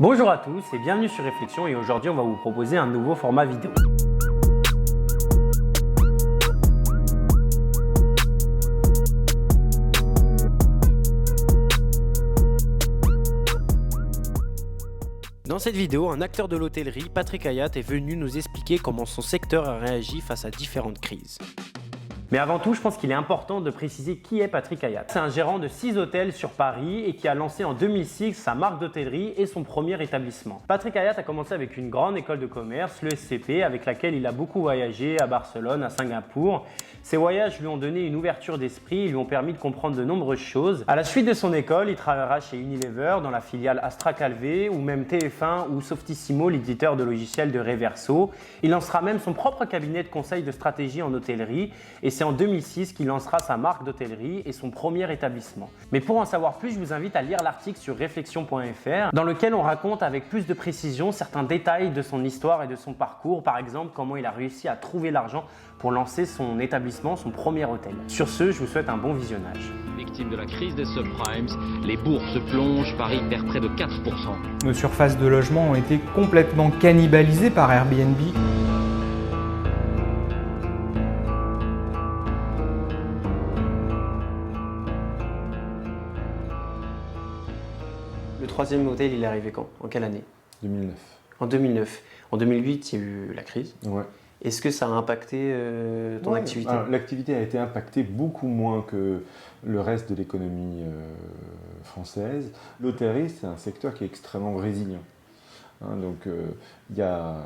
Bonjour à tous et bienvenue sur Réflexion et aujourd'hui on va vous proposer un nouveau format vidéo. Dans cette vidéo, un acteur de l'hôtellerie, Patrick Hayat, est venu nous expliquer comment son secteur a réagi face à différentes crises. Mais avant tout, je pense qu'il est important de préciser qui est Patrick Hayat. C'est un gérant de 6 hôtels sur Paris et qui a lancé en 2006 sa marque d'hôtellerie et son premier établissement. Patrick Hayat a commencé avec une grande école de commerce, le SCP, avec laquelle il a beaucoup voyagé à Barcelone, à Singapour. Ces voyages lui ont donné une ouverture d'esprit et lui ont permis de comprendre de nombreuses choses. À la suite de son école, il travaillera chez Unilever dans la filiale Astra Calvé ou même TF1 ou Softissimo, l'éditeur de logiciels de Reverso. Il lancera même son propre cabinet de conseil de stratégie en hôtellerie et c'est en 2006 qu'il lancera sa marque d'hôtellerie et son premier établissement. Mais pour en savoir plus, je vous invite à lire l'article sur réflexion.fr dans lequel on raconte avec plus de précision certains détails de son histoire et de son parcours, par exemple comment il a réussi à trouver l'argent pour lancer son établissement, son premier hôtel. Sur ce, je vous souhaite un bon visionnage. Victime de la crise des subprimes, les bourses plongent, Paris perd près de 4%. Nos surfaces de logement ont été complètement cannibalisées par Airbnb. Le troisième hôtel, il est arrivé quand? En quelle année? 2009. En 2009. En 2008, il y a eu la crise. Ouais. Est-ce que ça a impacté ton activité? L'activité a été impactée beaucoup moins que le reste de l'économie française. L'hôtellerie, c'est un secteur qui est extrêmement résilient. Donc, il y a,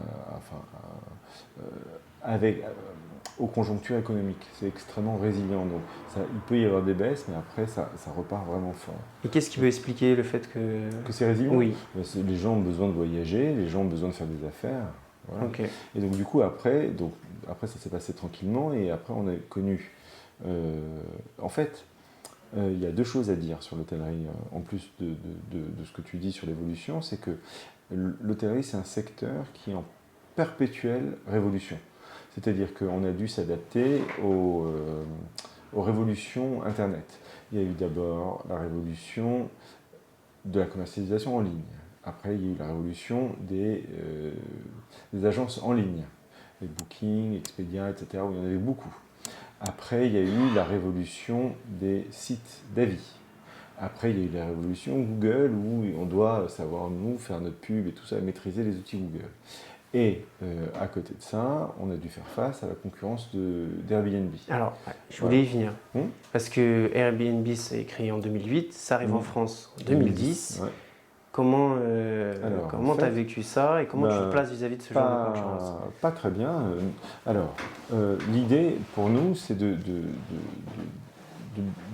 aux conjonctures économiques, c'est extrêmement résilient. Donc, il peut y avoir des baisses, mais après, ça repart vraiment fort. Et qu'est-ce qui peut expliquer le fait que c'est résilient? Oui. Les gens ont besoin de voyager, les gens ont besoin de faire des affaires. Voilà. Okay. Et donc du coup après ça s'est passé tranquillement et après on a connu en fait il y a deux choses à dire sur l'hôtellerie en plus de ce que tu dis sur l'évolution, c'est que l'hôtellerie c'est un secteur qui est en perpétuelle révolution, c'est-à-dire qu'on a dû s'adapter aux révolutions internet. Il y a eu d'abord la révolution de la commercialisation en ligne. Après, il y a eu la révolution des agences en ligne, les Booking, Expedia, etc., où il y en avait beaucoup. Après, il y a eu la révolution des sites d'avis. Après, il y a eu la révolution Google, où on doit savoir, nous, faire notre pub et tout ça, et maîtriser les outils Google. Et à côté de ça, on a dû faire face à la concurrence d'Airbnb. Alors, je voulais y venir. Parce que Airbnb, c'est créé en 2008, ça arrive en France en 2010. Ouais. Comment tu as vécu ça et comment tu te places vis-à-vis de ce genre de concurrence? Pas très bien. L'idée pour nous, c'est de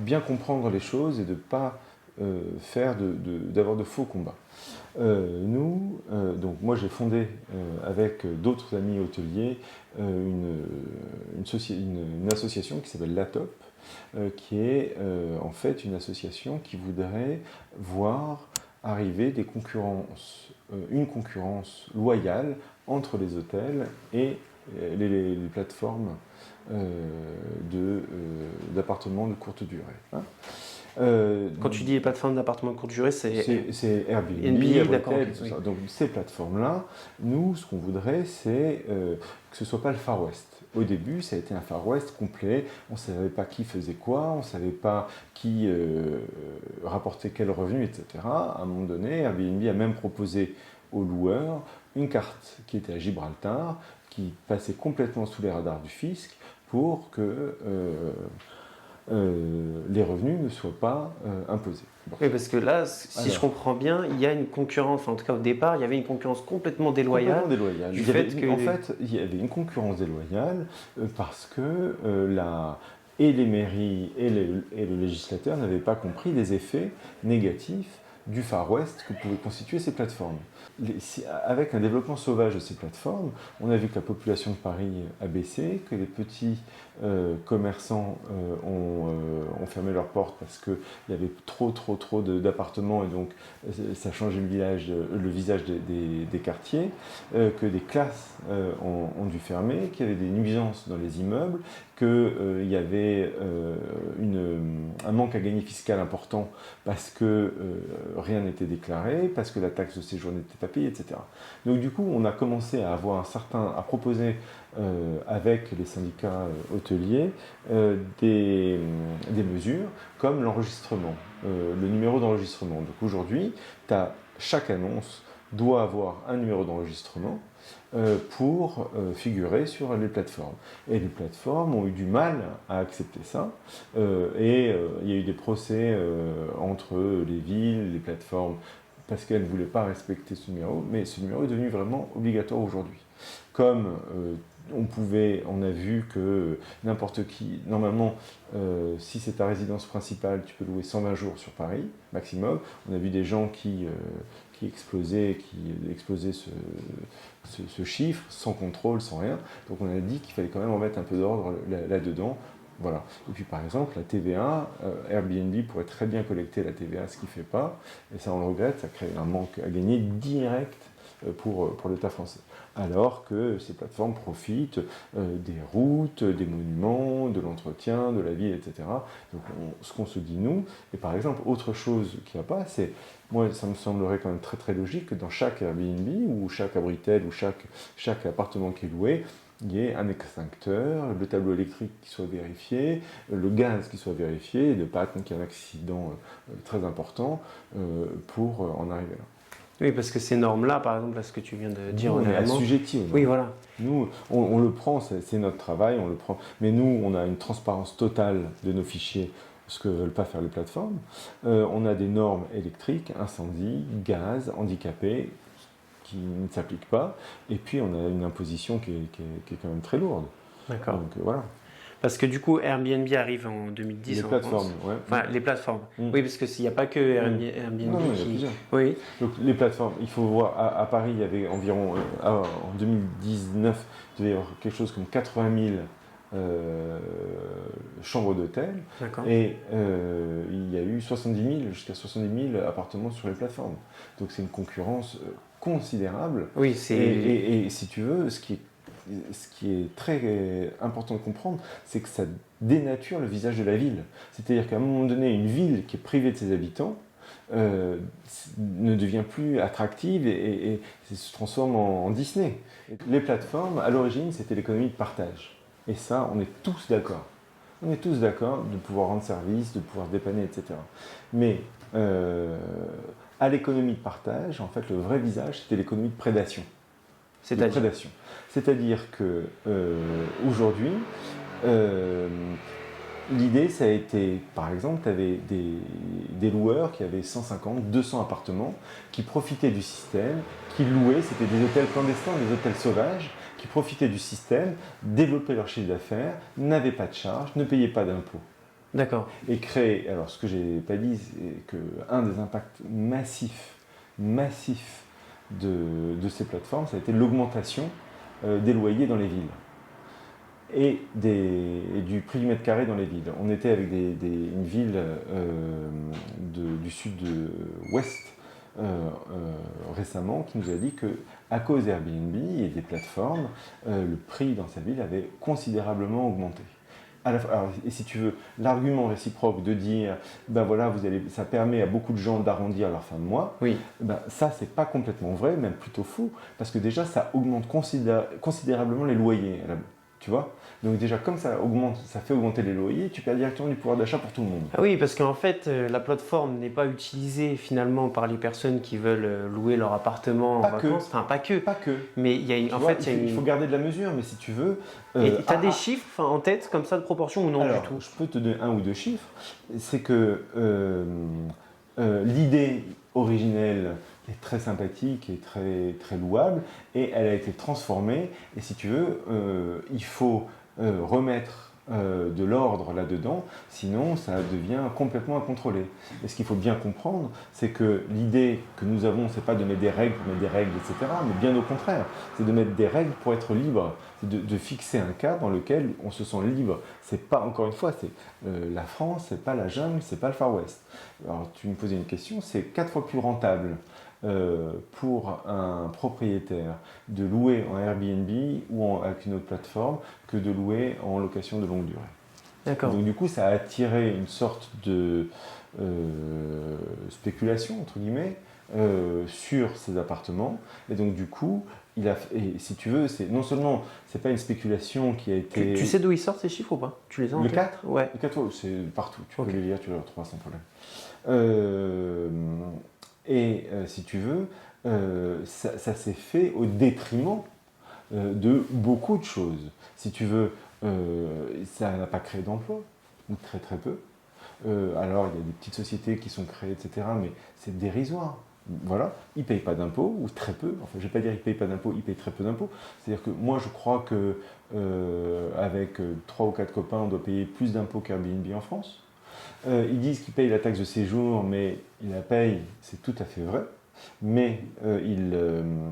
bien comprendre les choses et de ne pas d'avoir de faux combats. Donc moi j'ai fondé avec d'autres amis hôteliers une association qui s'appelle l'ATOP, qui est en fait une association qui voudrait voir arriver une concurrence loyale entre les hôtels et les plateformes d'appartements de courte durée. Quand tu dis les plateformes d'appartements de courte durée, c'est Airbnb, d'accord. Oui. Donc ces plateformes-là, nous, ce qu'on voudrait, c'est que ce ne soit pas le Far West. Au début, ça a été un Far West complet. On ne savait pas qui faisait quoi, on ne savait pas qui rapportait quel revenu, etc. À un moment donné, Airbnb a même proposé aux loueurs une carte qui était à Gibraltar, qui passait complètement sous les radars du fisc pour que les revenus ne soient pas imposés. Bon. Oui, parce que là, je comprends bien, il y a une concurrence, en tout cas au départ, il y avait une concurrence complètement déloyale. En fait, il y avait une concurrence déloyale parce que et les mairies et le législateur n'avaient pas compris les effets négatifs du Far West que pouvaient constituer ces plateformes. Avec un développement sauvage de ces plateformes, on a vu que la population de Paris a baissé, que les petits commerçants ont fermé leurs portes parce qu'il y avait trop d'appartements et donc ça changeait le visage des quartiers, que des classes ont dû fermer, qu'il y avait des nuisances dans les immeubles, qu'il y avait un manque à gagner fiscal important parce que rien n'était déclaré, parce que la taxe de séjour n'était pas payée, etc. Donc du coup, on a commencé à à proposer avec les syndicats hôteliers des mesures comme l'enregistrement, le numéro d'enregistrement. Donc aujourd'hui, chaque annonce doit avoir un numéro d'enregistrement pour figurer sur les plateformes. Et les plateformes ont eu du mal à accepter ça. Il y a eu des procès entre les villes, les plateformes, parce qu'elles ne voulaient pas respecter ce numéro. Mais ce numéro est devenu vraiment obligatoire aujourd'hui. Comme on a vu que n'importe qui, normalement, si c'est ta résidence principale, tu peux louer 120 jours sur Paris, maximum. On a vu des gens qui explosaient ce chiffre, sans contrôle, sans rien. Donc on a dit qu'il fallait quand même en mettre un peu d'ordre là-dedans. Voilà. Et puis par exemple, la TVA, Airbnb pourrait très bien collecter la TVA, ce qu'il ne fait pas. Et ça, on le regrette, ça crée un manque à gagner direct pour l'État français. Alors que ces plateformes profitent des routes, des monuments, de l'entretien, de la ville, etc. Donc ce qu'on se dit nous, et par exemple, autre chose qu'il n'y a pas, c'est, moi ça me semblerait quand même très très logique que dans chaque Airbnb, ou chaque abritel, ou chaque appartement qui est loué, il y ait un extincteur, le tableau électrique qui soit vérifié, le gaz qui soit vérifié, et de ne pas attendre qu'il y ait un accident très important pour en arriver là. Oui, parce que ces normes-là, par exemple, là, ce que tu viens de dire, on est assujettis. Oui, voilà. Nous, on le prend, c'est notre travail, on le prend. Mais nous, on a une transparence totale de nos fichiers, ce que ne veulent pas faire les plateformes. On a des normes électriques, incendie, gaz, handicapés, qui ne s'appliquent pas. Et puis, on a une imposition qui est quand même très lourde. D'accord. Donc, voilà. Parce que du coup, Airbnb arrive en 2010 les en plateformes, France. Ouais. Enfin, les plateformes. Oui, parce qu'il n'y a pas que Airbnb non, il y a plusieurs. Oui. Donc, les plateformes, il faut voir, à Paris, il y avait environ, en 2019, il devait y avoir quelque chose comme 80 000 chambres d'hôtel. D'accord. Et il y a eu jusqu'à 70 000 appartements sur les plateformes. Donc c'est une concurrence considérable. Oui, et si tu veux, ce qui est très important de comprendre, c'est que ça dénature le visage de la ville. C'est-à-dire qu'à un moment donné, une ville qui est privée de ses habitants ne devient plus attractive et se transforme en Disney. Les plateformes, à l'origine, c'était l'économie de partage. Et ça, on est tous d'accord. On est tous d'accord de pouvoir rendre service, de pouvoir dépanner, etc. Mais à l'économie de partage, en fait, le vrai visage, c'était l'économie de prédation. C'est-à-dire que aujourd'hui, l'idée, ça a été, par exemple, tu avais des loueurs qui avaient 150, 200 appartements, qui profitaient du système, qui louaient, c'était des hôtels clandestins, des hôtels sauvages, qui profitaient du système, développaient leur chiffre d'affaires, n'avaient pas de charges, ne payaient pas d'impôts. D'accord. Et créer, alors ce que j'ai pas dit, c'est qu'un des impacts massifs de ces plateformes, ça a été l'augmentation des loyers dans les villes et du prix du mètre carré dans les villes. On était avec une ville du sud-ouest récemment qui nous a dit que à cause d'Airbnb et des plateformes, le prix dans sa ville avait considérablement augmenté. Et si tu veux, l'argument réciproque de dire, ben voilà, ça permet à beaucoup de gens d'arrondir leur fin de mois, oui. Ben ça, c'est pas complètement vrai, même plutôt faux, parce que déjà, ça augmente considérablement les loyers. Tu vois? Donc déjà, comme ça fait augmenter les loyers, tu perds directement du pouvoir d'achat pour tout le monde. Ah oui, parce qu'en fait, la plateforme n'est pas utilisée finalement par les personnes qui veulent louer leur appartement en vacances. Enfin, pas que. Pas que. Mais il faut garder de la mesure, mais si tu veux... Et tu as des chiffres en tête, comme ça, de proportion ou non du tout? Je peux te donner un ou deux chiffres. C'est que l'idée originelle est très sympathique et très, très louable, et elle a été transformée, et si tu veux, il faut remettre de l'ordre là-dedans, sinon ça devient complètement incontrôlé. Et ce qu'il faut bien comprendre, c'est que l'idée que nous avons, c'est pas de mettre des règles pour mettre des règles, etc., mais bien au contraire, c'est de mettre des règles pour être libre, c'est de fixer un cadre dans lequel on se sent libre. C'est pas, encore une fois, c'est la France, c'est pas la jungle, c'est pas le Far West. Alors tu me posais une question, c'est 4 fois plus rentable pour un propriétaire de louer en Airbnb ou avec une autre plateforme que de louer en location de longue durée. D'accord. Donc du coup, ça a attiré une sorte de spéculation, entre guillemets, sur ces appartements. Et donc du coup, et si tu veux, non seulement, c'est pas une spéculation qui a été... Tu sais d'où ils sortent ces chiffres ou pas? Tu les as en Le tête? 4? Ouais. Le 4, c'est partout. Tu peux les lire, tu les retrouves sans problème. Si tu veux, ça s'est fait au détriment de beaucoup de choses. Si tu veux, ça n'a pas créé d'emplois, ou très très peu. Alors, il y a des petites sociétés qui sont créées, etc., mais c'est dérisoire. Voilà, ils ne payent pas d'impôts, ou très peu. Enfin, je ne vais pas dire qu'ils ne payent pas d'impôts, ils payent très peu d'impôts. C'est-à-dire que moi, je crois qu'avec 3 ou 4 copains, on doit payer plus d'impôts qu'Airbnb en France. Ils disent qu'ils payent la taxe de séjour, mais ils la payent, c'est tout à fait vrai. Mais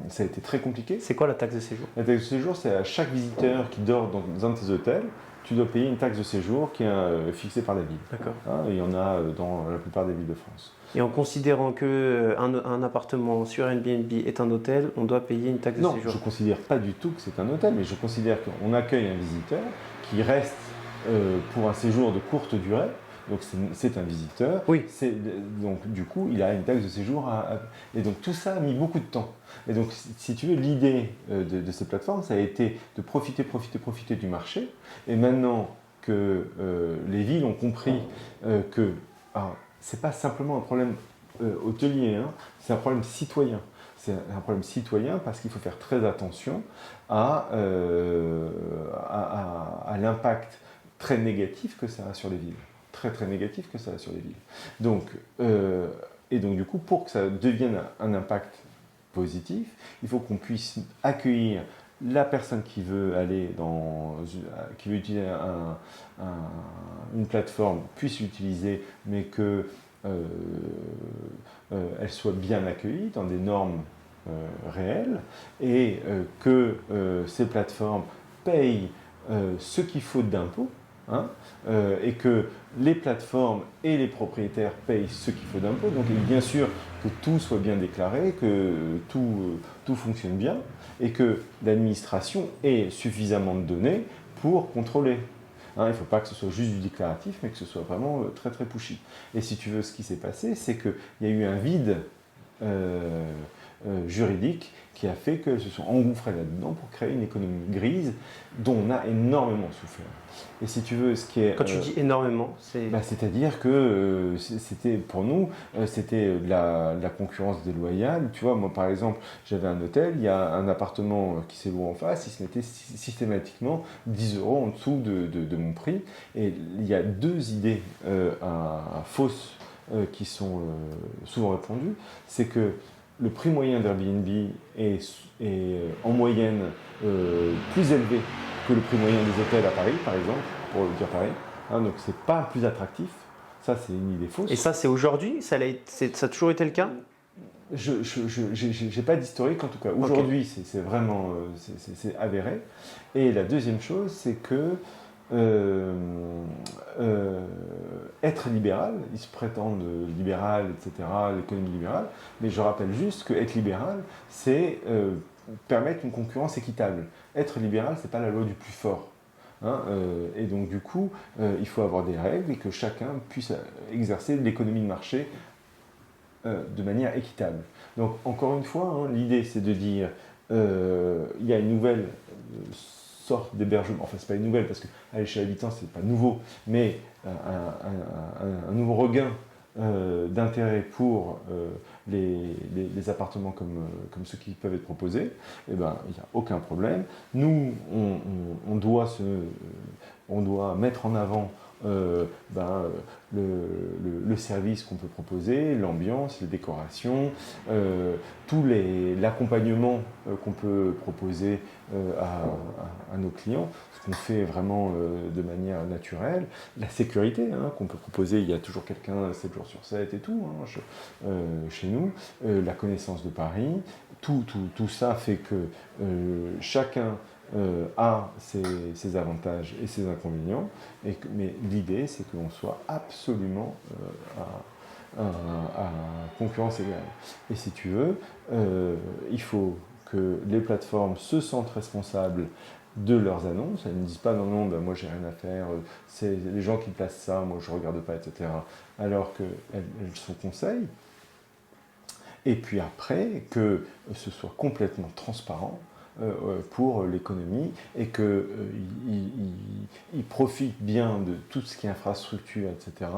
ça a été très compliqué. C'est quoi la taxe de séjour? La taxe de séjour, c'est à chaque visiteur qui dort dans un de tes hôtels, tu dois payer une taxe de séjour qui est fixée par la ville. D'accord. Il y en a dans la plupart des villes de France. Et en considérant qu'un appartement sur Airbnb est un hôtel, on doit payer une taxe de séjour? Non, je ne considère pas du tout que c'est un hôtel, mais je considère qu'on accueille un visiteur qui reste pour un séjour de courte durée. Donc c'est un visiteur. Oui. Donc du coup, il a une taxe de séjour. Et donc tout ça a mis beaucoup de temps. Et donc si tu veux, l'idée de ces plateformes, ça a été de profiter du marché. Et maintenant que les villes ont compris que c'est pas simplement un problème hôtelier, hein, c'est un problème citoyen. C'est un problème citoyen parce qu'il faut faire très attention à l'impact très négatif que ça a sur les villes. Très négatif que ça a sur les villes. Donc, du coup, pour que ça devienne un impact positif, il faut qu'on puisse accueillir la personne qui veut qui veut utiliser une plateforme, puisse l'utiliser, mais que elle soit bien accueillie dans des normes réelles, et que ces plateformes payent ce qu'il faut d'impôts. Et que les plateformes et les propriétaires payent ce qu'il faut d'impôts. Donc bien sûr que tout soit bien déclaré, que tout fonctionne bien, et que l'administration ait suffisamment de données pour contrôler. Il ne faut pas que ce soit juste du déclaratif, mais que ce soit vraiment très très pushy. Et si tu veux, ce qui s'est passé, c'est qu'il y a eu un vide juridique qui a fait qu'elles se sont engouffrées là-dedans pour créer une économie grise dont on a énormément souffert. Et si tu veux, ce qui est... Quand tu dis énormément, c'est... c'est-à-dire que c'était, pour nous, c'était de la concurrence déloyale. Tu vois, moi par exemple, j'avais un hôtel, il y a un appartement qui s'est loué en face, il se mettait systématiquement 10 € en dessous de mon prix. Et il y a 2 idées fausses qui sont souvent répandues. C'est que le prix moyen d'Airbnb est en moyenne plus élevé que le prix moyen des hôtels à Paris, par exemple, pour le dire pareil. Donc c'est pas plus attractif. Ça, c'est une idée fausse. Et ça, c'est aujourd'hui? Ça a toujours été le cas? Je n'ai pas d'historique en tout cas. Aujourd'hui, c'est vraiment c'est avéré. Et la deuxième chose, c'est que être libéral, ils se prétendent libéral, etc., l'économie libérale, mais je rappelle juste que être libéral, c'est permettre une concurrence équitable. Être libéral, c'est pas la loi du plus fort. Et donc du coup, il faut avoir des règles et que chacun puisse exercer l'économie de marché de manière équitable. Donc encore une fois, l'idée c'est de dire il y a une nouvelle sorte d'hébergement, enfin c'est pas une nouvelle parce qu'à l'échelle habitant c'est pas nouveau, mais un nouveau regain d'intérêt pour les appartements comme ceux qui peuvent être proposés, il n'y a aucun problème. Nous, on doit mettre en avant le service qu'on peut proposer, l'ambiance, les décorations, l'accompagnement qu'on peut proposer à nos clients, ce qu'on fait vraiment de manière naturelle, la sécurité qu'on peut proposer, il y a toujours quelqu'un 7 jours sur 7 et tout chez nous, la connaissance de Paris, tout ça fait que chacun a ses avantages et ses inconvénients, mais l'idée c'est qu'on soit absolument à concurrence égale. Et si tu veux, il faut que les plateformes se sentent responsables de leurs annonces. Elles ne disent pas non, ben moi j'ai rien à faire, c'est les gens qui placent ça, moi je ne regarde pas, etc. Alors qu'elles sont conseils. Et puis après, que ce soit complètement transparent pour l'économie et qu'ils profitent bien de tout ce qui est infrastructure, etc.,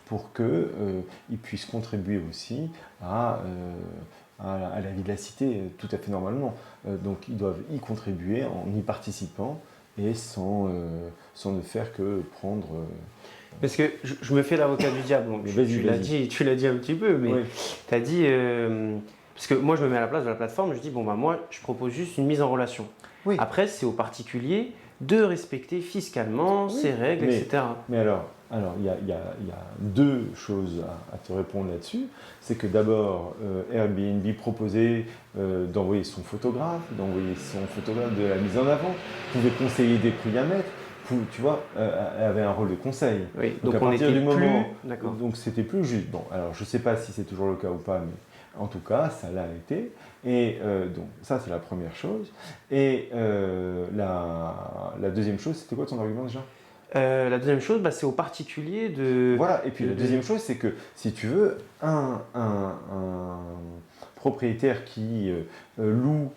pour qu'ils puissent contribuer aussi à la vie de la cité tout à fait normalement. Donc ils doivent y contribuer en y participant et sans ne faire que prendre... Parce que je me fais l'avocat du diable, donc tu l'as dit un petit peu, mais oui. tu as dit... parce que moi je me mets à la place de la plateforme, je dis bon bah moi je propose juste une mise en relation. Oui. Après c'est au particulier de respecter fiscalement ses règles, etc. Mais alors il y a deux choses à te répondre là-dessus. C'est que d'abord, Airbnb proposait d'envoyer son photographe, de la mise en avant, pouvait conseiller des prix à mettre, tu vois, elle avait un rôle de conseil. Oui, donc à on partir était du moment, donc c'était plus juste. Bon, alors je ne sais pas si c'est toujours le cas ou pas, mais en tout cas, ça l'a été. Et donc ça, c'est la première chose. Et la deuxième chose, c'était quoi ton argument déjà ? La deuxième chose, c'est au particulier de... Voilà, et puis la deuxième chose, c'est que si tu veux, un propriétaire qui loue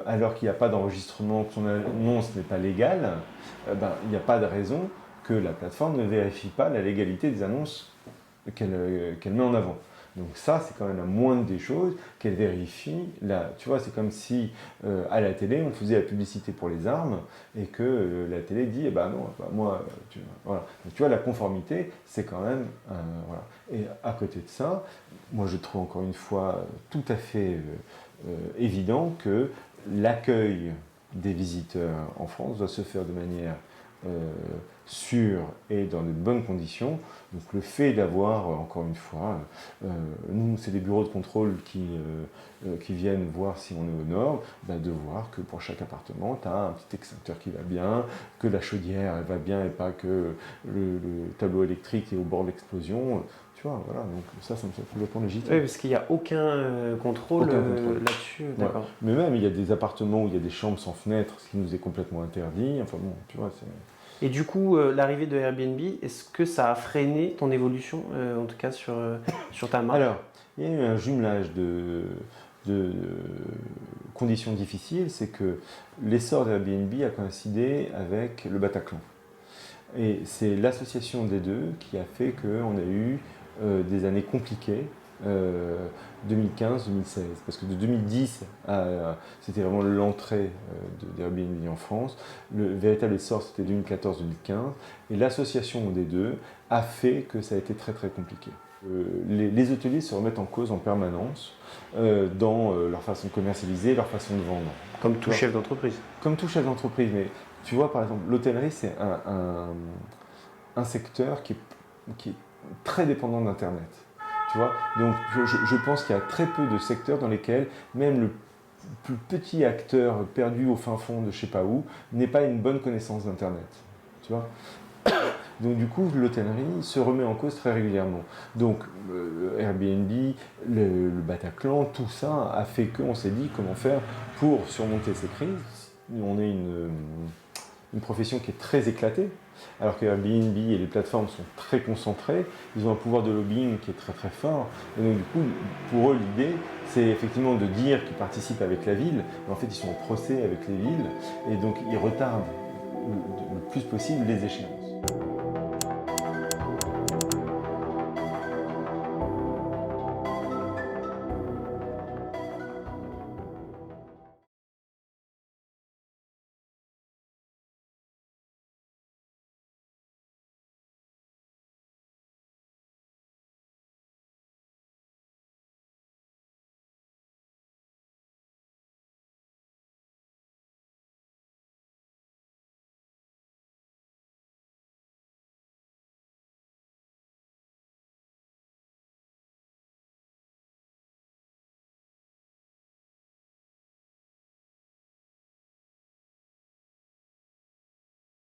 alors qu'il n'y a pas d'enregistrement, que son annonce n'est pas légale, il n'y a pas de raison que la plateforme ne vérifie pas la légalité des annonces qu'elle met en avant. Donc ça, c'est quand même la moindre des choses qu'elle vérifie. Tu vois, c'est comme si à la télé, on faisait la publicité pour les armes et que la télé dit, moi, voilà. Donc, tu vois, la conformité, c'est quand même... voilà. Et à côté de ça, moi, je trouve encore une fois tout à fait évident que l'accueil des visiteurs en France doit se faire de manière sûre et dans de bonnes conditions. Donc le fait d'avoir, encore une fois, nous c'est des bureaux de contrôle qui viennent voir si on est au nord, de voir que pour chaque appartement, tu as un petit extincteur qui va bien, que la chaudière elle va bien et pas que le tableau électrique est au bord de l'explosion. Tu vois, voilà, donc ça me semble complètement légitime. Oui, parce qu'il n'y a aucun contrôle, là-dessus. Ouais. D'accord. Mais même, il y a des appartements où il y a des chambres sans fenêtre, ce qui nous est complètement interdit. Enfin bon, tu vois, c'est... Et du coup, l'arrivée de Airbnb, est-ce que ça a freiné ton évolution, en tout cas sur ta marque ? Alors, il y a eu un jumelage de conditions difficiles, c'est que l'essor d'Airbnb a coïncidé avec le Bataclan. Et c'est l'association des deux qui a fait qu'on a eu des années compliquées, 2015-2016. Parce que de 2010, c'était vraiment l'entrée d'Airbnb en France. Le véritable essor, c'était 2014-2015. Et l'association des deux a fait que ça a été très très compliqué. Les hôteliers se remettent en cause en permanence dans leur façon de commercialiser, leur façon de vendre. Comme tout chef d'entreprise. Comme tout chef d'entreprise. Mais tu vois, par exemple, l'hôtellerie, c'est un secteur qui est très dépendant d'Internet. Tu vois, donc je pense qu'il y a très peu de secteurs dans lesquels même le plus petit acteur perdu au fin fond de je sais pas où n'ait pas une bonne connaissance d'Internet. Tu vois. Donc du coup, l'hôtellerie se remet en cause très régulièrement. Donc Airbnb, le Bataclan, tout ça a fait qu'on s'est dit comment faire pour surmonter ces crises. On est une profession qui est très éclatée. Alors que Airbnb et les plateformes sont très concentrées, ils ont un pouvoir de lobbying qui est très très fort. Et donc du coup, pour eux, l'idée, c'est effectivement de dire qu'ils participent avec la ville, mais en fait, ils sont en procès avec les villes, et donc ils retardent le plus possible les échéances.